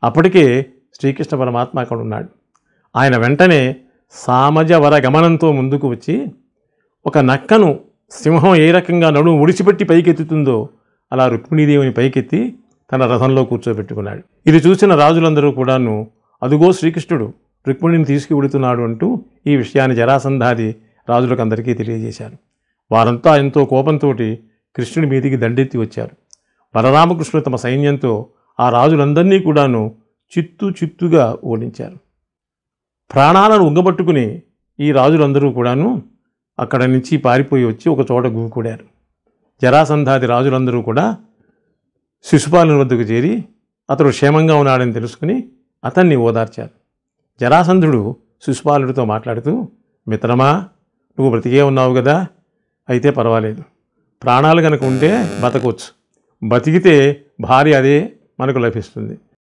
అప్పటికే శ్రీకృష్ణ పరమాత్మ అక్కడ ఉన్నాడు. ఆయన వెంటనే సామజవర గమనంతో ముందుకు వచ్చి ఒక నక్కను సింహం ఏ రకంగా నడుము ముడిచిపెట్టి పైకెత్తుతుందో అలా రుక్మిణీదేవిని పైకెత్తి తన రథంలో కూర్చోబెట్టుకున్నాడు. ఇది చూసిన రాజులందరూ కూడాను అదుగో శ్రీకృష్ణుడు రుక్మిణిని తీసుకువెడుతున్నాడు అంటూ ఈ విషయాన్ని జరాసంధాది రాజులకు అందరికీ తెలియజేశారు. వారంతా ఎంతో కోపంతో కృష్ణుడి మీదికి దండెత్తి వచ్చారు. బలరామకృష్ణుడు తమ సైన్యంతో ఆ రాజులందరినీ కూడాను చిత్తుగా ఓడించారు. ప్రాణాలను ఉగ్గబట్టుకుని ఈ రాజులందరూ కూడాను అక్కడ నుంచి పారిపోయి వచ్చి ఒక చోట గుమికూడారు. జరాసంధాది రాజులందరూ కూడా శిశుపాలుని వద్దకు చేరి అతడు క్షేమంగా ఉన్నాడని తెలుసుకుని అతన్ని ఓదార్చారు. జరాసంధుడు శిశుపాలుడితో మాట్లాడుతూ, మిత్రమా, నువ్వు బ్రతికే ఉన్నావు కదా, అయితే పర్వాలేదు. ప్రాణాలు కనుక ఉంటే బతకొచ్చు, బతికితే భార్య అదే మనకు లభిస్తుంది.